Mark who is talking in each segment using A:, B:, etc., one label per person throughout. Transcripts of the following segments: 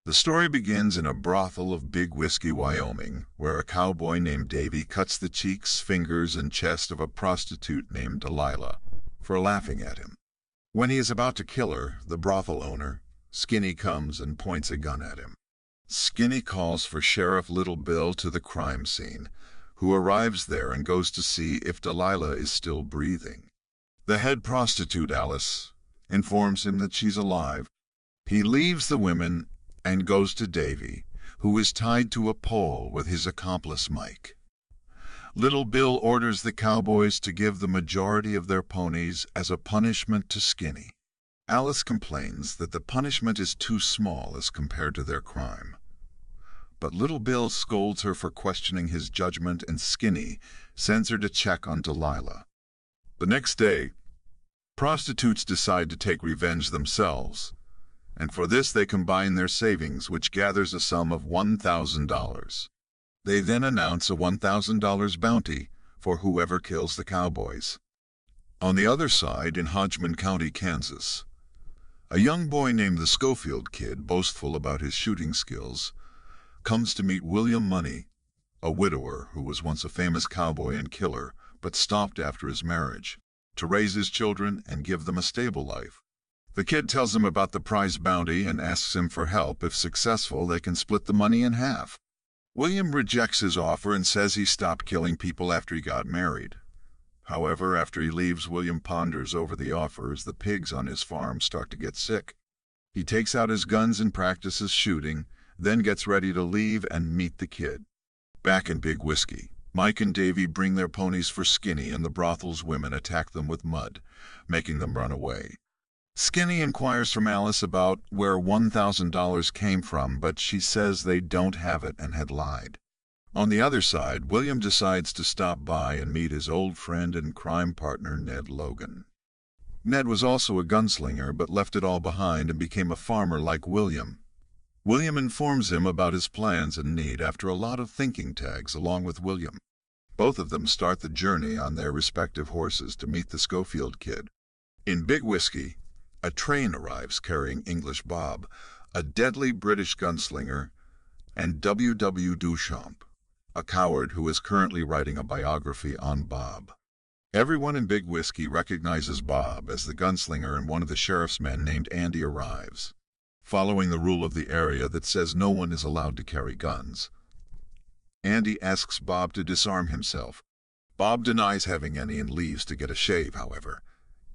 A: The story begins in a brothel of Big Whiskey, Wyoming, where a cowboy named Davy cuts the cheeks, fingers, and chest of a prostitute named Delilah for laughing at him. When he is about to kill her, the brothel owner, Skinny, comes and points a gun at him. Skinny calls for Sheriff Little Bill to the crime scene, who arrives there and goes to see if Delilah is still breathing. The head prostitute, Alice, informs him that she's alive. He leaves the women and goes to Davy, who is tied to a pole with his accomplice Mike. Little Bill orders the cowboys to give the majority of their ponies as a punishment to Skinny. Alice complains that the punishment is too small as compared to their crime. But Little Bill scolds her for questioning his judgment, and Skinny sends her to check on Delilah. The next day, prostitutes decide to take revenge themselves, and for this they combine their savings, which gathers a sum of $1,000. They then announce a $1,000 bounty for whoever kills the cowboys. On the other side, in Hodgman County, Kansas, a young boy named the Schofield Kid, boastful about his shooting skills, comes to meet William Munny, a widower who was once a famous cowboy and killer, but stopped after his marriage, to raise his children and give them a stable life. The kid tells him about the prize bounty and asks him for help. If successful, they can split the money in half. William rejects his offer and says he stopped killing people after he got married. However, after he leaves, William ponders over the offer as the pigs on his farm start to get sick. He takes out his guns and practices shooting, then gets ready to leave and meet the kid. Back in Big Whiskey, Mike and Davy bring their ponies for Skinny, and the brothel's women attack them with mud, making them run away. Skinny inquires from Alice about where $1,000 came from, but she says they don't have it and had lied. On the other side, William decides to stop by and meet his old friend and crime partner, Ned Logan. Ned was also a gunslinger, but left it all behind and became a farmer like William. William informs him about his plans and need after a lot of thinking tags along with William. Both of them start the journey on their respective horses to meet the Schofield Kid. In Big Whiskey, a train arrives carrying English Bob, a deadly British gunslinger, and W. Duchamp, a coward who is currently writing a biography on Bob. Everyone in Big Whiskey recognizes Bob as the gunslinger, and one of the sheriff's men named Andy arrives. Following the rule of the area that says no one is allowed to carry guns, Andy asks Bob to disarm himself. Bob denies having any and leaves to get a shave, however.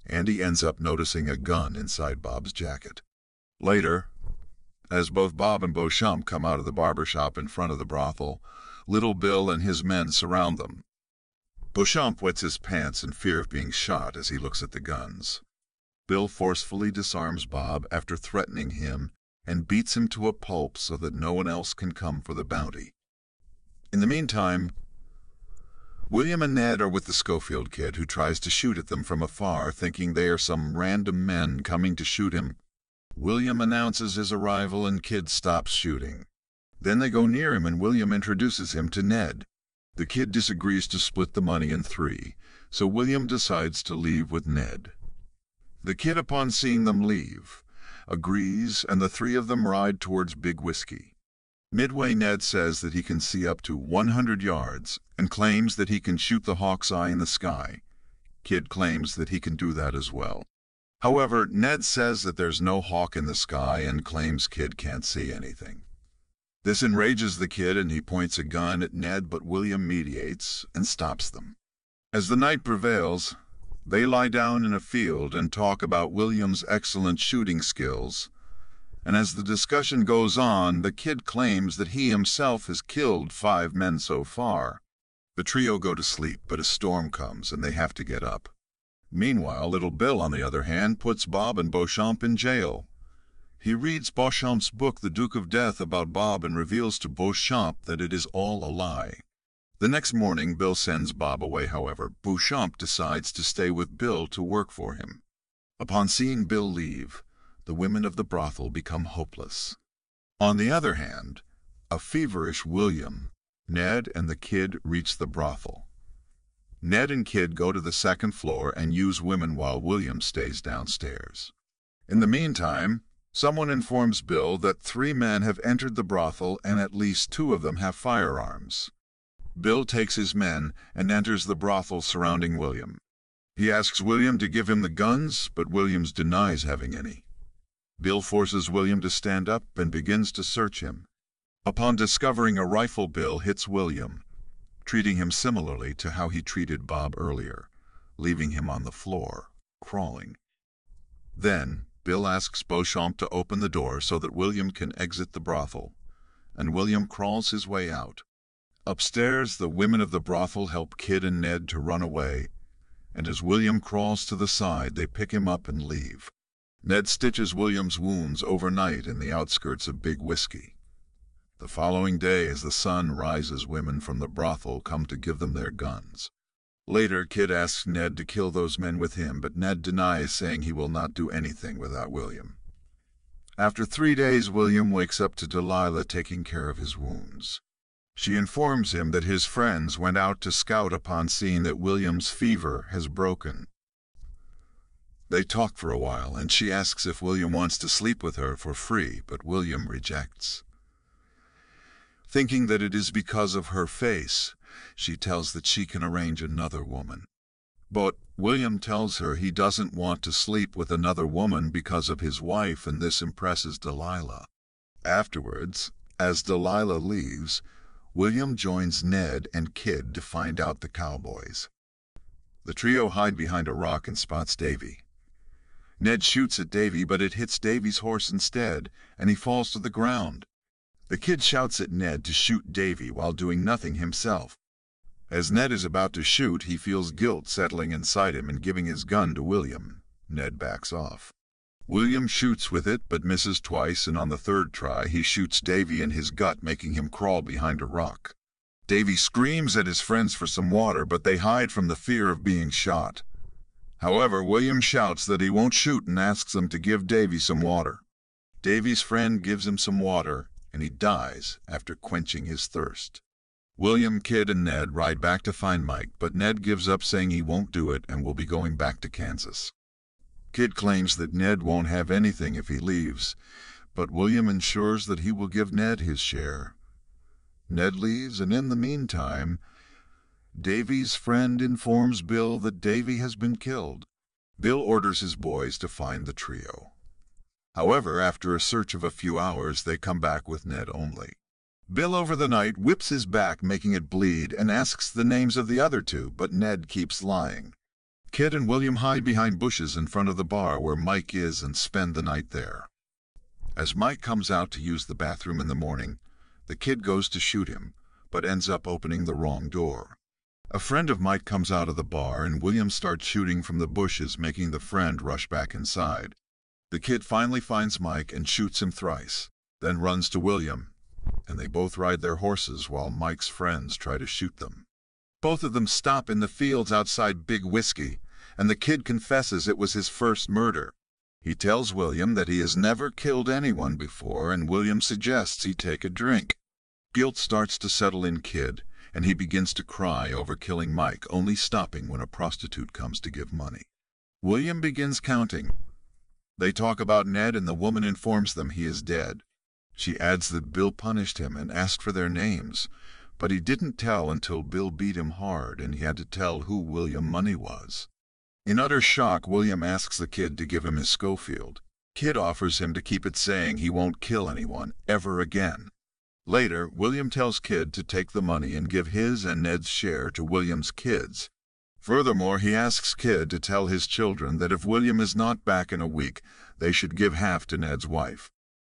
A: Andy ends up noticing a gun inside Bob's jacket. Later, as both Bob and Beauchamp come out of the barber shop in front of the brothel, Little Bill and his men surround them. Beauchamp wets his pants in fear of being shot as he looks at the guns. Bill forcefully disarms Bob after threatening him and beats him to a pulp so that no one else can come for the bounty. In the meantime, William and Ned are with the Schofield Kid, who tries to shoot at them from afar, thinking they are some random men coming to shoot him. William announces his arrival and Kid stops shooting. Then they go near him and William introduces him to Ned. The Kid disagrees to split the money in 3, so William decides to leave with Ned. The Kid, upon seeing them leave, agrees, and the 3 of them ride towards Big Whiskey. Midway, Ned says that he can see up to 100 yards and claims that he can shoot the hawk's eye in the sky. Kid claims that he can do that as well. However, Ned says that there's no hawk in the sky and claims Kid can't see anything. This enrages the Kid and he points a gun at Ned, but William mediates and stops them. As the night prevails, they lie down in a field and talk about William's excellent shooting skills. And as the discussion goes on, the Kid claims that he himself has killed 5 men so far. The trio go to sleep, but a storm comes and they have to get up. Meanwhile, Little Bill, on the other hand, puts Bob and Beauchamp in jail. He reads Beauchamp's book, The Duke of Death, about Bob and reveals to Beauchamp that it is all a lie. The next morning, Bill sends Bob away. However, Beauchamp decides to stay with Bill to work for him. Upon seeing Bill leave, the women of the brothel become hopeless. On the other hand, a feverish William, Ned, and the Kid reach the brothel. Ned and Kid go to the 2nd floor and use women while William stays downstairs. In the meantime, Someone informs Bill that 3 men have entered the brothel and at least 2 of them have firearms. Bill takes his men and enters the brothel surrounding William. He asks William to give him the guns, but William denies having any. Bill forces William to stand up and begins to search him. Upon discovering a rifle, Bill hits William, treating him similarly to how he treated Bob earlier, leaving him on the floor, crawling. Then, Bill asks Beauchamp to open the door so that William can exit the brothel, and William crawls his way out. Upstairs, the women of the brothel help Kid and Ned to run away, and as William crawls to the side, they pick him up and leave. Ned stitches William's wounds overnight in the outskirts of Big Whiskey. The following day, as the sun rises, women from the brothel come to give them their guns. Later, Kid asks Ned to kill those men with him, but Ned denies, saying he will not do anything without William. After 3 days, William wakes up to Delilah taking care of his wounds. She informs him that his friends went out to scout upon seeing that William's fever has broken. They talk for a while, and she asks if William wants to sleep with her for free, but William rejects. Thinking that it is because of her face, she tells that she can arrange another woman. But William tells her he doesn't want to sleep with another woman because of his wife, and this impresses Delilah. Afterwards, as Delilah leaves, William joins Ned and Kid to find out the cowboys. The trio hide behind a rock and spots Davy. Ned shoots at Davy, but it hits Davy's horse instead, and he falls to the ground. The Kid shouts at Ned to shoot Davy while doing nothing himself. As Ned is about to shoot, he feels guilt settling inside him and giving his gun to William. Ned backs off. William shoots with it, but misses twice, and on the 3rd try he shoots Davy in his gut, making him crawl behind a rock. Davy screams at his friends for some water, but they hide from the fear of being shot. However, William shouts that he won't shoot and asks them to give Davy some water. Davy's friend gives him some water, and he dies after quenching his thirst. William, Kid, and Ned ride back to find Mike, but Ned gives up, saying he won't do it and will be going back to Kansas. Kid claims that Ned won't have anything if he leaves, but William ensures that he will give Ned his share. Ned leaves, and in the meantime, Davy's friend informs Bill that Davy has been killed. Bill orders his boys to find the trio. However, after a search of a few hours, they come back with Ned only. Bill, over the night, whips his back, making it bleed, and asks the names of the other 2, but Ned keeps lying. Kid and William hide behind bushes in front of the bar where Mike is and spend the night there. As Mike comes out to use the bathroom in the morning, the Kid goes to shoot him, but ends up opening the wrong door. A friend of Mike comes out of the bar, and William starts shooting from the bushes, making the friend rush back inside. The Kid finally finds Mike and shoots him thrice, then runs to William, and they both ride their horses while Mike's friends try to shoot them. Both of them stop in the fields outside Big Whiskey, and the Kid confesses it was his first murder. He tells William that he has never killed anyone before, and William suggests he take a drink. Guilt starts to settle in Kid, and he begins to cry over killing Mike, only stopping when a prostitute comes to give money. William begins counting. They talk about Ned, and the woman informs them he is dead. She adds that Bill punished him and asked for their names, but he didn't tell until Bill beat him hard, and he had to tell who William Munny was. In utter shock, William asks the Kid to give him his Schofield. Kid offers him to keep it, saying he won't kill anyone ever again. Later, William tells Kid to take the money and give his and Ned's share to William's kids. Furthermore, he asks Kid to tell his children that if William is not back in a week, they should give half to Ned's wife.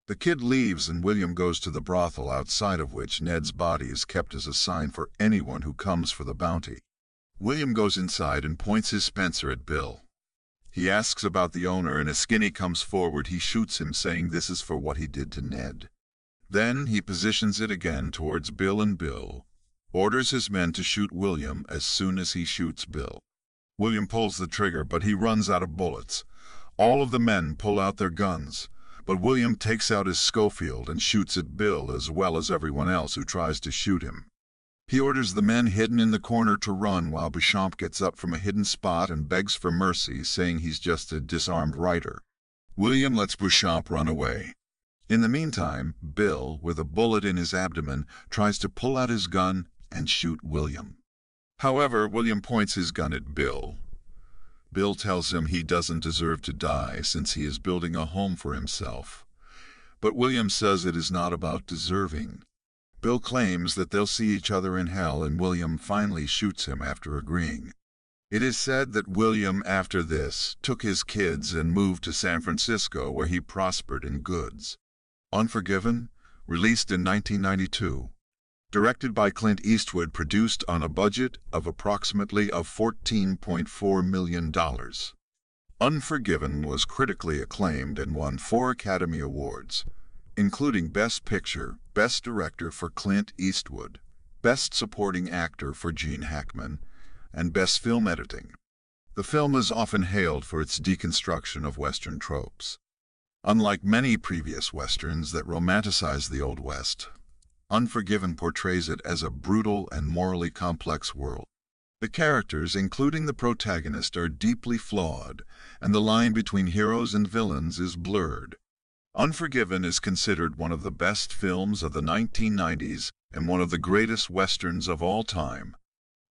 A: The Kid leaves, and William goes to the brothel, outside of which Ned's body is kept as a sign for anyone who comes for the bounty. William goes inside and points his Spencer at Bill. He asks about the owner, and as Skinny comes forward, he shoots him, saying this is for what he did to Ned. Then he positions it again towards Bill, and Bill orders his men to shoot William as soon as he shoots Bill. William pulls the trigger, but he runs out of bullets. All of the men pull out their guns, but William takes out his Schofield and shoots at Bill as well as everyone else who tries to shoot him. He orders the men hidden in the corner to run, while Beauchamp gets up from a hidden spot and begs for mercy, saying he's just a disarmed writer. William lets Bouchop run away. In the meantime, Bill, with a bullet in his abdomen, tries to pull out his gun and shoot William. However, William points his gun at Bill. Bill tells him he doesn't deserve to die since he is building a home for himself. But William says it is not about deserving. Bill claims that they'll see each other in hell, and William finally shoots him after agreeing. It is said that William, after this, took his kids and moved to San Francisco, where he prospered in goods. Unforgiven, released in 1992. Directed by Clint Eastwood, produced on a budget of approximately $14.4 million. Unforgiven was critically acclaimed and won 4 Academy Awards, including Best Picture, Best Director for Clint Eastwood, Best Supporting Actor for Gene Hackman, and Best Film Editing. The film is often hailed for its deconstruction of Western tropes. Unlike many previous Westerns that romanticize the Old West, Unforgiven portrays it as a brutal and morally complex world. The characters, including the protagonist, are deeply flawed, and the line between heroes and villains is blurred. Unforgiven is considered one of the best films of the 1990s and one of the greatest Westerns of all time.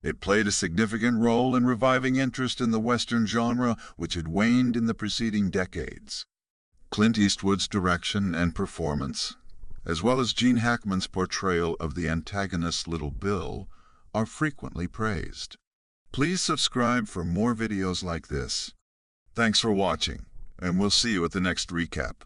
A: It played a significant role in reviving interest in the Western genre, which had waned in the preceding decades. Clint Eastwood's direction and performance, as well as Gene Hackman's portrayal of the antagonist Little Bill, are frequently praised. Please subscribe for more videos like this. Thanks for watching, and we'll see you at the next recap.